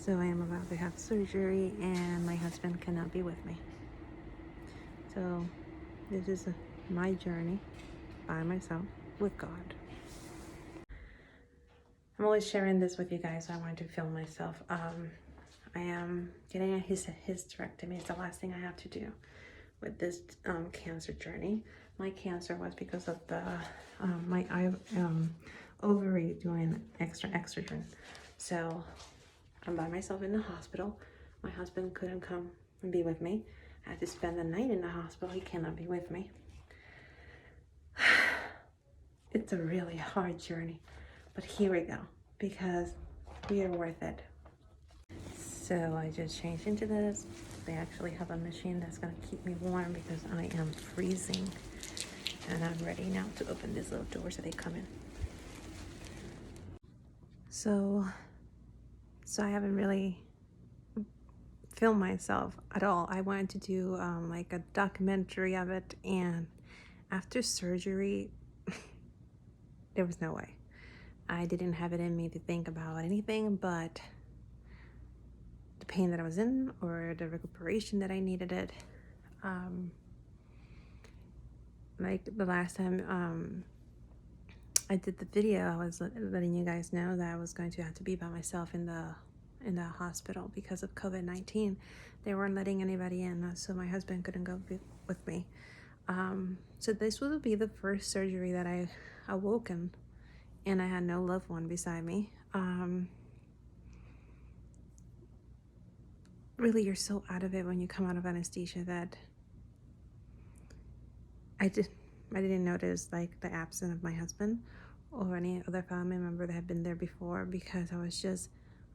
So I am about to have surgery and my husband cannot be with me. So this is my journey by myself with God. I'm always sharing this with you guys, so I wanted to film myself. I am getting a hysterectomy. It's the last thing I have to do with this cancer journey. My cancer was because of the my ovary doing extra estrogen. So I'm by myself in the hospital. My husband couldn't come and be with me. I had to spend the night in the hospital. He cannot be with me. It's a really hard journey, but here we go, because we are worth it. So I just changed into this. They actually have a machine that's gonna keep me warm because I am freezing. And I'm ready now to open this little door so they come in. So I haven't really filmed myself at all. I wanted to do like a documentary of it, and after surgery, there was no way. I didn't have it in me to think about anything but the pain that I was in or the recuperation that I needed it. Like the last time I did the video, I was letting you guys know that I was going to have to be by myself in the hospital because of COVID-19. They weren't letting anybody in, so my husband couldn't go with me. So this will be the first surgery that I awoken and I had no loved one beside me. Really, you're so out of it when you come out of anesthesia that I didn't notice like the absence of my husband or any other family member that had been there before, because I was just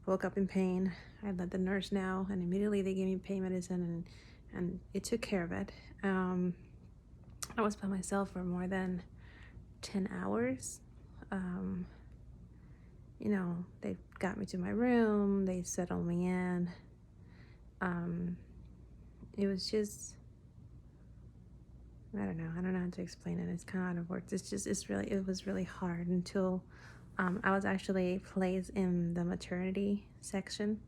woke up in pain. I let the nurse know, and immediately they gave me pain medicine, and it took care of it. I was by myself for more than 10 hours. You know, they got me to my room, they settled me in. It was just, I don't know how to explain it. It's kind of out of words. It was really hard until I was actually placed in the maternity section,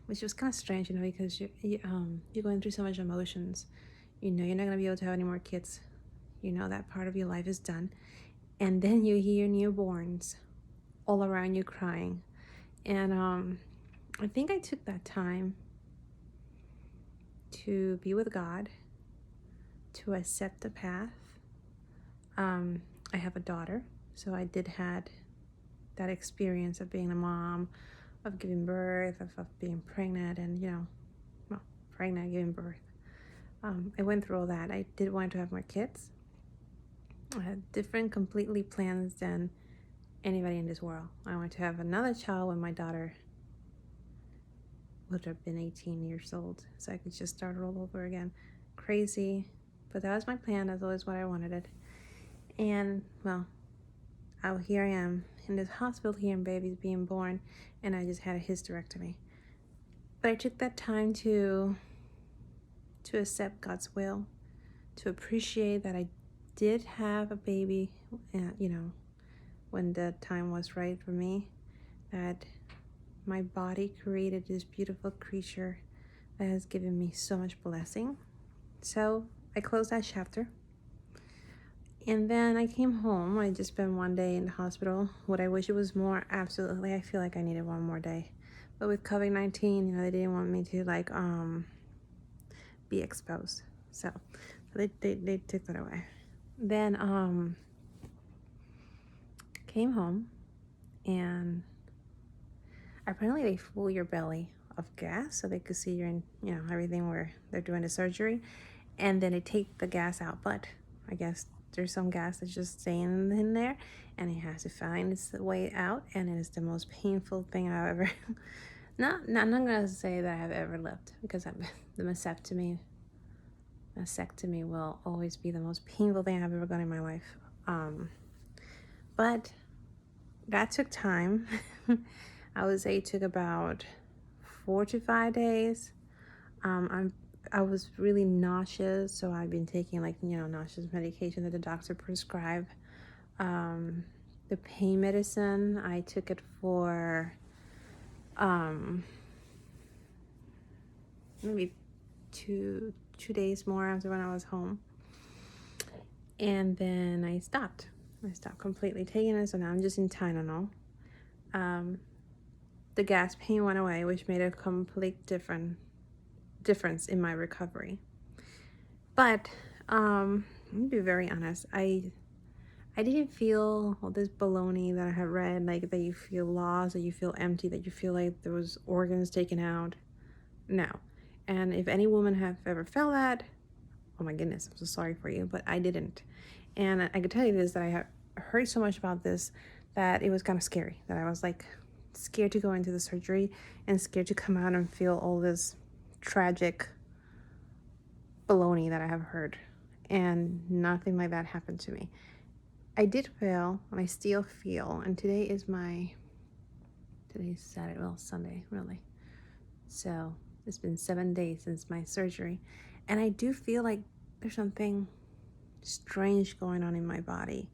which was kind of strange, you know, because you're going through so much emotions. You know, you're not gonna be able to have any more kids. You know that part of your life is done, and then you hear newborns all around you crying, and I think I took that time to be with God, to accept the path. I have a daughter, so I did had that experience of being a mom, of giving birth, of being pregnant, and pregnant, giving birth. I went through all that. I did want to have more kids. I had different completely plans than anybody in this world. I wanted to have another child when my daughter would have been 18 years old, so I could just start all over again. Crazy, but that was my plan. That's always what I wanted it. And well, here I am in this hospital hearing babies being born, and I just had a hysterectomy. But I took that time to accept God's will, to appreciate that I did have a baby, when the time was right for me, that my body created this beautiful creature that has given me so much blessing. So I closed that chapter. And then I came home. I just spent one day in the hospital. Would I wish it was more? Absolutely. I feel like I needed one more day. But with COVID-19, they didn't want me to be exposed. So they took that away. Then came home, and apparently they fill your belly of gas so they could see you're in, everything where they're doing the surgery, and then they take the gas out. But I guess there's some gas that's just staying in there, and it has to find its way out, and it is the most painful thing I've ever I'm not gonna say that I've ever lived, because the mastectomy will always be the most painful thing I've ever done in my life. But that took time. I would say it took about 4 to 5 days. I was really nauseous, so I've been taking nauseous medication that the doctor prescribed. The pain medicine, I took it for maybe two days more after when I was home. And then I stopped completely taking it, so now I'm just in Tylenol. The gas pain went away, which made a complete difference in my recovery. But I'm gonna be very honest, I didn't feel all this baloney that I had read, like that you feel lost, that you feel empty, that you feel like there was organs taken out. No. And if any woman have ever felt that, oh my goodness, I'm so sorry for you, but I didn't. And I could tell you this, that I have heard so much about this that it was kind of scary, that I was like scared to go into the surgery and scared to come out and feel all this tragic baloney that I have heard. And nothing like that happened to me. I did feel, and I still feel, and today's Saturday, well, Sunday, really. So it's been 7 days since my surgery, and I do feel like there's something strange going on in my body.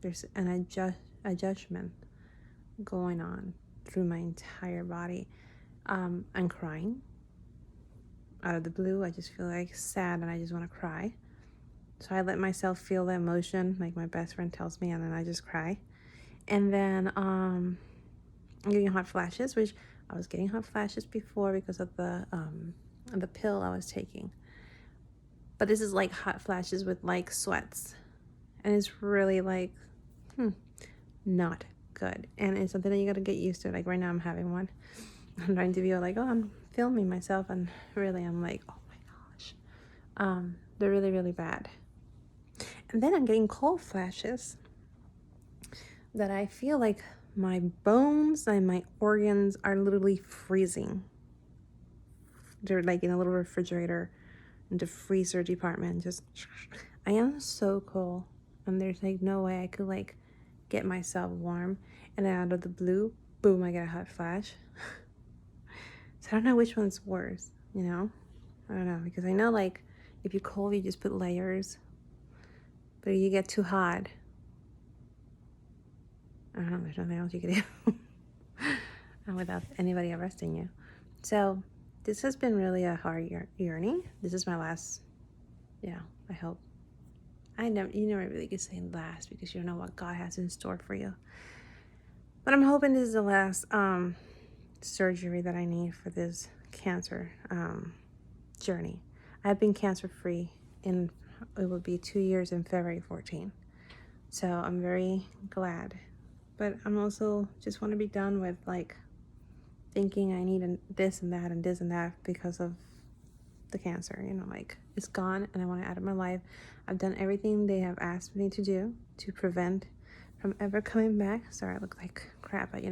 There's an adjustment going on through my entire body. I'm crying out of the blue. I just feel like sad and I just want to cry. So I let myself feel the emotion, like my best friend tells me, and then I just cry. And then I'm getting hot flashes, which I was getting hot flashes before because of the pill I was taking. But this is like hot flashes with like sweats. And it's really like, not good. And it's something that you gotta get used to. Like right now I'm having one. I'm trying to be like, oh, I'm filming myself, and really I'm like, oh my gosh. They're really, really bad. And then I'm getting cold flashes that I feel like my bones and my organs are literally freezing. They're like in a little refrigerator in the freezer department. Just, I am so cold, and there's like no way I could like get myself warm. And then out of the blue, boom, I get a hot flash. So I don't know which one's worse, you know? I don't know, because I know like if you're cold, you just put layers. But if you get too hot, I don't know, there's nothing else you can do without anybody arresting you. So this has been really a hard journey. This is my last, I hope. You never really can say last because you don't know what God has in store for you. But I'm hoping this is the last surgery that I need for this cancer journey. I've been cancer free it will be 2 years in February 14. So I'm very glad. But I'm also just want to be done with like thinking I need this and that and this and that because of the cancer, like it's gone and I want it out of my life. I've done everything they have asked me to do to prevent from ever coming back. Sorry, I look like crap, but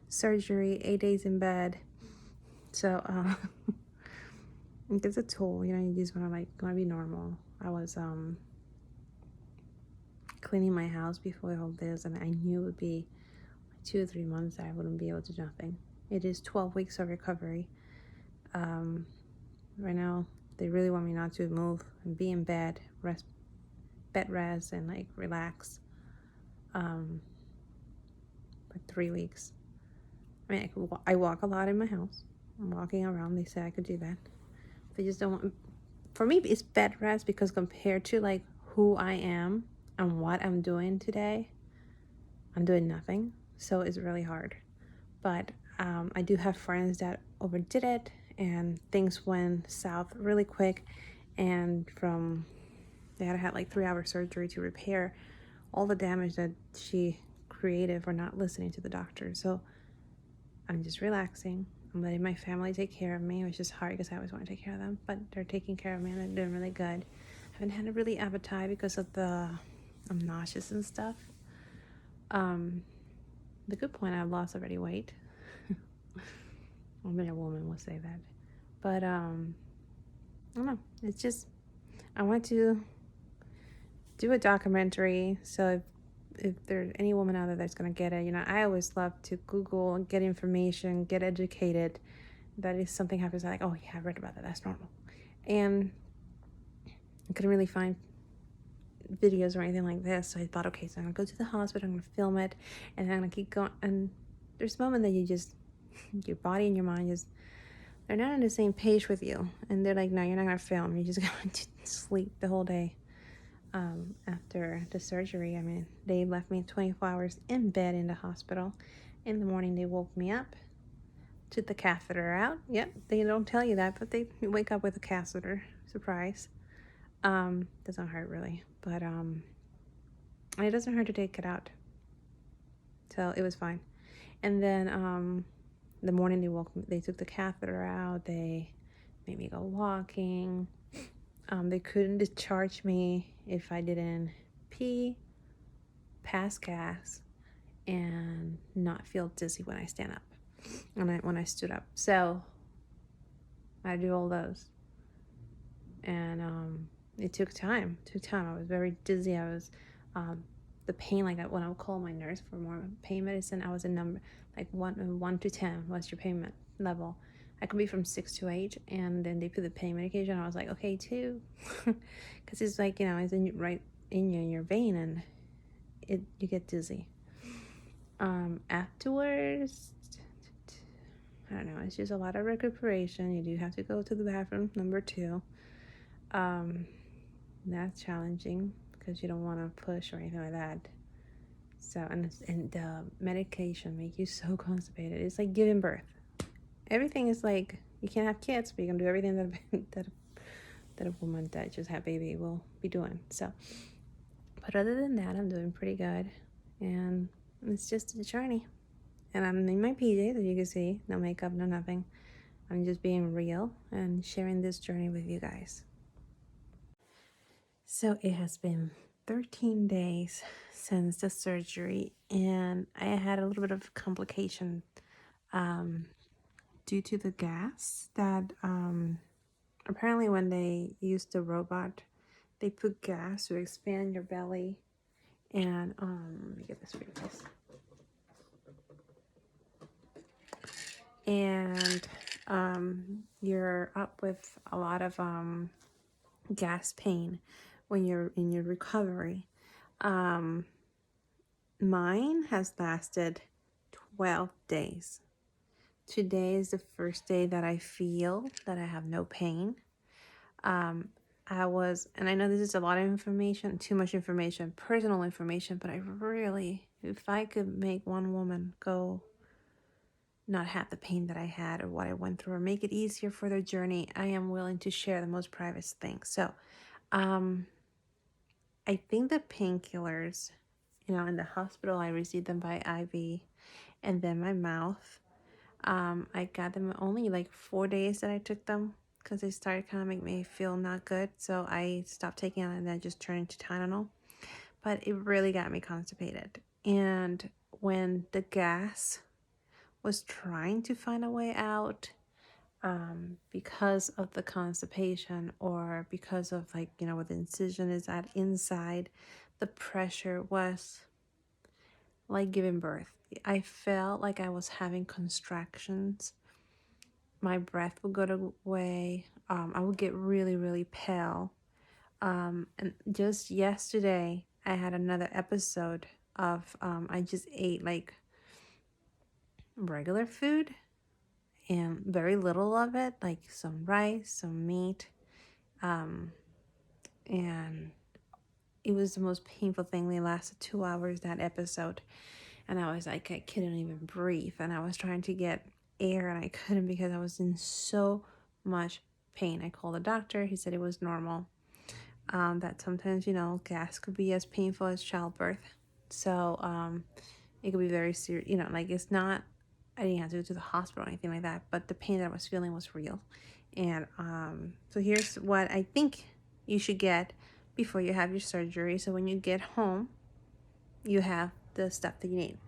surgery, 8 days in bed. So it gets a toll, you just want to be normal. I was cleaning my house before all this, and I knew it would be 2 or 3 months that I wouldn't be able to do nothing. It is 12 weeks of recovery. Right now, they really want me not to move and be in bed, bed rest, and like relax. For 3 weeks. I mean, I walk a lot in my house. I'm walking around. They say I could do that. They just don't want. For me, it's bed rest because compared to like who I am and what I'm doing today, I'm doing nothing. So it's really hard. But I do have friends that overdid it, and things went south really quick. And they had to have like 3-hour surgery to repair all the damage that she created for not listening to the doctor. So I'm just relaxing. I'm letting my family take care of me, which is hard because I always want to take care of them, but they're taking care of me and they're doing really good. I haven't had a really appetite because of I'm nauseous and stuff. The good point, I've lost already weight. Only a woman would say that. But I don't know. It's just I want to do a documentary. So if there's any woman out there that's gonna get it, I always love to Google and get information, get educated. That if something happens, I'm like, oh yeah, I read about that. That's normal. And I couldn't really find videos or anything like this. So I thought, okay, so I'm gonna go to the hospital, I'm gonna film it, and then I'm gonna keep going. And there's a moment that you just, your body and your mind just, they're not on the same page with you. And they're like, no, you're not going to film. You're just going to sleep the whole day. After the surgery, I mean, they left me 24 hours in bed in the hospital. In the morning, they woke me up, took the catheter out. Yep, they don't tell you that, but they wake up with a catheter. Surprise. Doesn't hurt really, but it doesn't hurt to take it out. So it was fine. And then the morning they took the catheter out. They made me go walking. They couldn't discharge me if I didn't pee, pass gas, and not feel dizzy when I stand up, when I stood up. So I do all those, and it took time. I was very dizzy. I was the pain, like when I would call my nurse for more pain medicine, I was a number like 1 to 10. What's your pain level? I could be from 6 to 8, and then they put the pain medication. I was like, okay, 2, because it's like, you know, it's right in your vein, and you get dizzy. Afterwards, I don't know. It's just a lot of recuperation. You do have to go to the bathroom. Number 2, that's challenging because you don't want to push or anything like that. So and the medication make you so constipated. It's like giving birth. Everything is like, you can't have kids, but you can do everything that a woman that just had baby will be doing. So, but other than that, I'm doing pretty good, and it's just a journey. And I'm in my PJs, as you can see, no makeup, no nothing. I'm just being real and sharing this journey with you guys. So it has been 13 days since the surgery, and I had a little bit of complication due to the gas that apparently when they used the robot, they put gas to expand your belly, and let me get this for you guys. And you're up with a lot of gas pain when you're in your recovery. Mine has lasted 12 days. Today is the first day that I feel that I have no pain. And I know this is a lot of information, too much information, personal information, but I really, if I could make one woman go not have the pain that I had or what I went through, or make it easier for their journey, I am willing to share the most private things. So, I think the painkillers, you know, in the hospital, I received them by IV, and then my mouth. I got them only like 4 days that I took them because they started kind of make me feel not good. So I stopped taking them and then just turned to Tylenol. But it really got me constipated. And when the gas was trying to find a way out, because of the constipation, or because of, like, you know, where the incision is at inside, the pressure was like giving birth. I felt like I was having contractions. My breath would go away. I would get really, really pale. And just yesterday, I had another episode of I just ate like regular food and very little of it, like some rice, some meat, and it was the most painful thing. They lasted 2 hours, that episode, and I was like, I couldn't even breathe, and I was trying to get air and I couldn't because I was in so much pain. I called the doctor. He said it was normal, that sometimes, you know, gas could be as painful as childbirth. So it could be very serious, you know, like it's not, I didn't have to go to the hospital or anything like that, but the pain that I was feeling was real. And so here's what I think you should get before you have your surgery. So when you get home, you have the stuff that you need.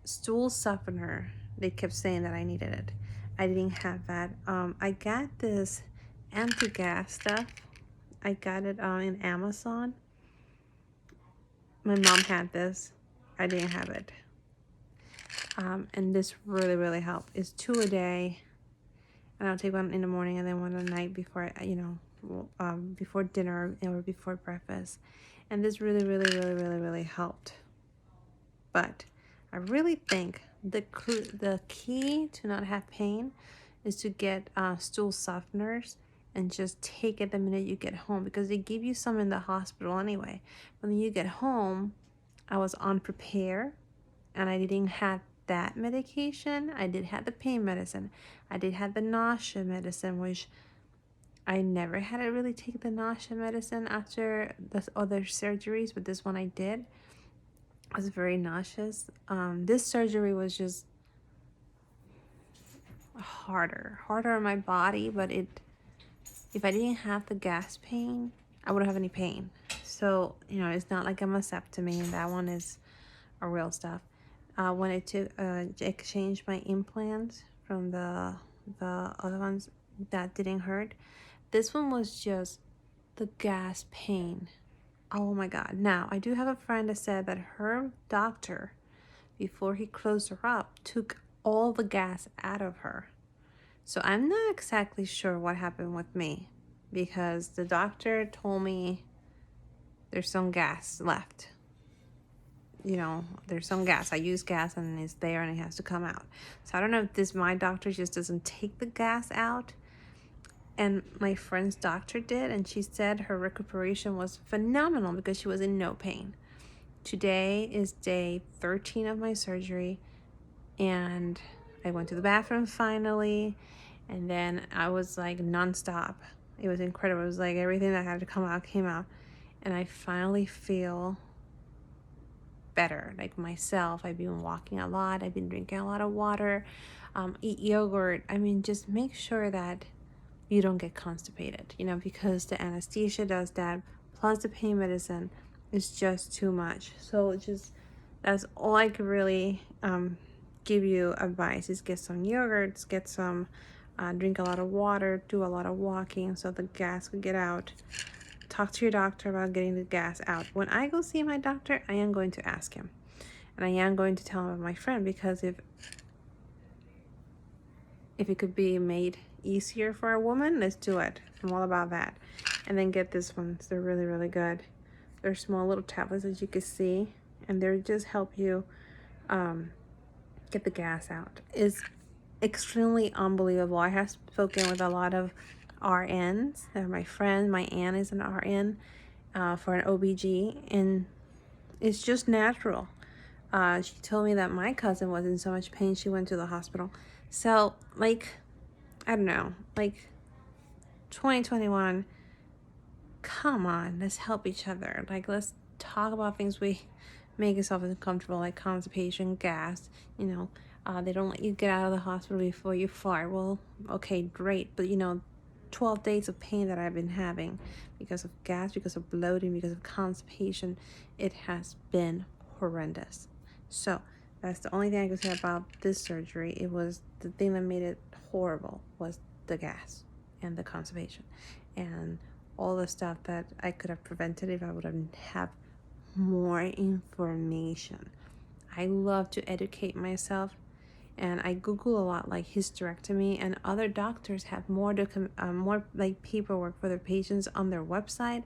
Stool softener, they kept saying that I needed it. I didn't have that. I got this anti-gas stuff. I got it in Amazon. My mom had this. I didn't have it. And this really, really helped. It's 2 a day. And I'll take one in the morning and then one at night before, before dinner or before breakfast. And this really, really, really, really, really helped. But I really think the key to not have pain is to get stool softeners and just take it the minute you get home, because they give you some in the hospital anyway. When you get home, I was unprepared and I didn't have that medication. I did have the pain medicine. I did have the nausea medicine, which I never had to really take the nausea medicine after the other surgeries, but this one I did. I was very nauseous. This surgery was just harder on my body, but if I didn't have the gas pain, I wouldn't have any pain. So, it's not like a mastectomy, and that one is a real stuff. Wanted to exchange my implants from the other ones that didn't hurt. This one was just the gas pain. Oh my God. Now, I do have a friend that said that her doctor, before he closed her up, took all the gas out of her. So I'm not exactly sure what happened with me, because the doctor told me there's some gas left. There's some gas. I use gas and it's there and it has to come out. So I don't know if my doctor just doesn't take the gas out. And my friend's doctor did, and she said her recuperation was phenomenal because she was in no pain. Today is day 13 of my surgery, and I went to the bathroom finally, and then I was like nonstop. It was incredible. It was like everything that had to come out came out, and I finally feel better, like myself. I've been walking a lot. I've been drinking a lot of water. Eat yogurt. I mean, just make sure that you don't get constipated, because the anesthesia does that, plus the pain medicine is just too much. So that's all I could really give you advice is get some yogurts, get some, drink a lot of water, do a lot of walking so the gas could get out. Talk to your doctor about getting the gas out. When I go see my doctor, I am going to ask him, and I am going to tell him about my friend, because if it could be made easier for a woman, let's do it. I'm all about that. And then get this ones. They're really, really good. They're small little tablets, as you can see, and they just help you get the gas out. It's extremely unbelievable. I have spoken with a lot of RNs. They're my friend. My aunt is an RN for an OBG, and it's just natural. She told me that my cousin was in so much pain she went to the hospital. So, I don't know, 2021, come on, let's help each other. Let's talk about things we make yourself uncomfortable, like constipation, gas. They don't let you get out of the hospital before you fart. Well, okay, great, but 12 days of pain that I've been having because of gas, because of bloating, because of constipation, it has been horrendous. So that's the only thing I could say about this surgery. It was the thing that made it horrible was the gas and the constipation and all the stuff that I could have prevented if I would have more information. I love to educate myself, and I Google a lot, like hysterectomy, and other doctors have more paperwork for their patients on their website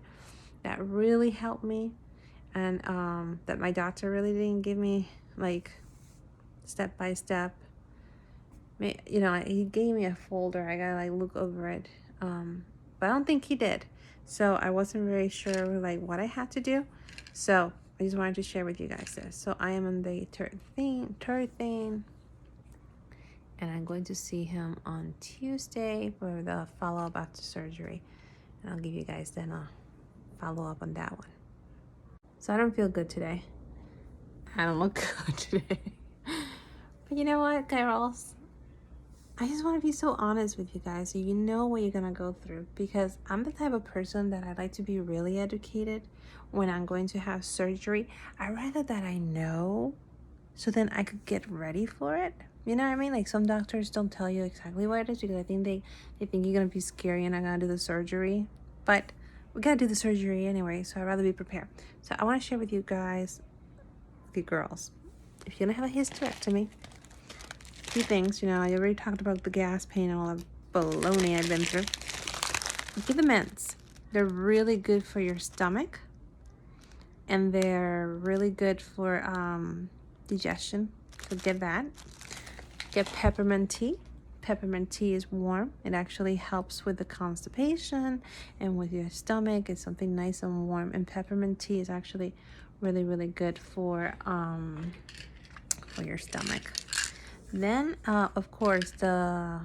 that really helped me, and that my doctor really didn't give me step by step. He gave me a folder. I gotta look over it, but I don't think he did. So I wasn't very sure what I had to do. So I just wanted to share with you guys this. So I am on the 13th, and I'm going to see him on Tuesday for the follow-up after surgery, and I'll give you guys then a follow-up on that one. So I don't feel good today. I don't look good today. But you know what, girls? I just want to be so honest with you guys so you know what you're going to go through, because I'm the type of person that I like to be really educated when I'm going to have surgery. I'd rather that I know so then I could get ready for it. You know what I mean? Some doctors don't tell you exactly what it is because I think they think you're going to be scary and not going to do the surgery. But we got to do the surgery anyway, so I'd rather be prepared. So I want to share with you guys, with you girls, if you're going to have a hysterectomy, few things, I already talked about the gas pain and all the baloney I've been through. Give them mints. They're really good for your stomach, and they're really good for digestion. So get that. Get peppermint tea. Peppermint tea is warm. It actually helps with the constipation and with your stomach. It's something nice and warm. And peppermint tea is actually really, really good for your stomach. Then, of course, the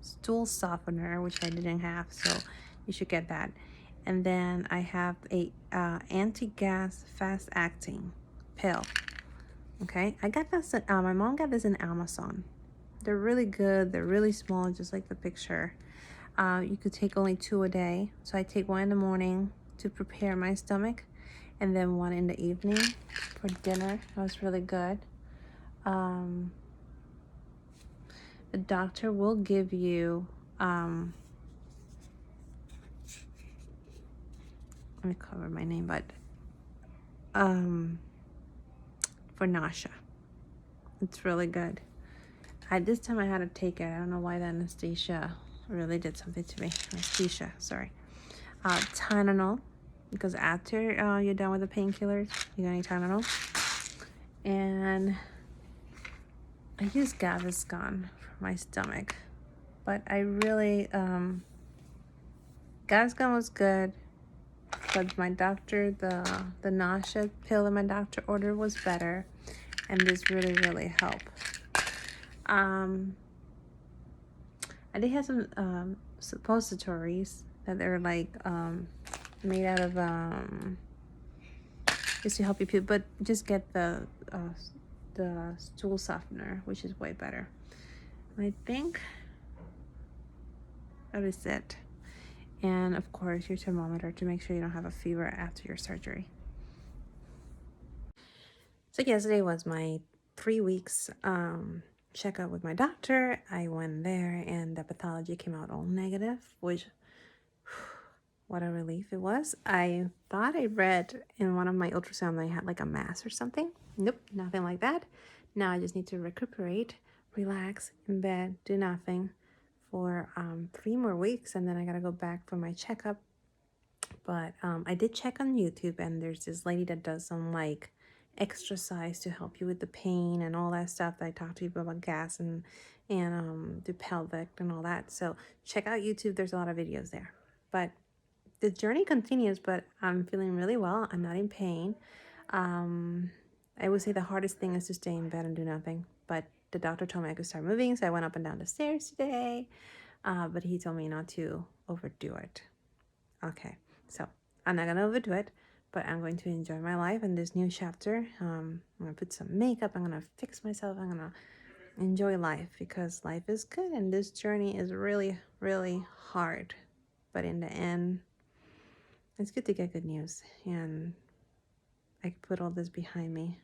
stool softener, which I didn't have, so you should get that. And then I have a anti-gas fast-acting pill. Okay, I got this. My mom got this in Amazon. They're really good. They're really small, just like the picture. You could take only 2 a day. So I take 1 in the morning to prepare my stomach, and then 1 in the evening for dinner. That was really good. The doctor will give you, let me cover my name, but for nausea. It's really good. This time I had to take it. I don't know why the anesthesia really did something to me. Anesthesia, sorry. Tylenol, because after you're done with the painkillers, you're gonna need Tylenol. And I use Gaviscon for my stomach, but I really Gaviscon was good, but my doctor, the nausea pill that my doctor ordered was better, and this really helped. I did have some suppositories that they're like made out of just to help you poop, but just get the stool softener, which is way better. I think that is it. And of course, your thermometer to make sure you don't have a fever after your surgery. So yesterday was my 3 weeks checkup with my doctor. I went there and the pathology came out all negative, which what a relief it was. I thought I read in one of my ultrasound I had like a mass or something. Nope, nothing like that. Now I just need to recuperate, relax in bed, do nothing for 3 more weeks, and then I gotta go back for my checkup. But I did check on YouTube, and there's this lady that does some like exercise to help you with the pain and all that stuff that I talked to people about gas and the pelvic and all that. So check out YouTube. There's a lot of videos there. But the journey continues, but I'm feeling really well. I'm not in pain. I would say the hardest thing is to stay in bed and do nothing. But the doctor told me I could start moving, so I went up and down the stairs today. But he told me not to overdo it. Okay, so I'm not gonna overdo it, but I'm going to enjoy my life in this new chapter. I'm gonna put some makeup. I'm gonna fix myself. I'm gonna enjoy life because life is good, and this journey is really hard. But in the end, it's good to get good news, and I can put all this behind me.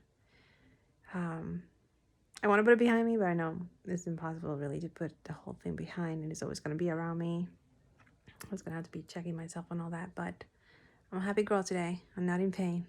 I want to put it behind me, but I know it's impossible really to put the whole thing behind, and it's always going to be around me. I was going to have to be checking myself and all that, but I'm a happy girl today. I'm not in pain.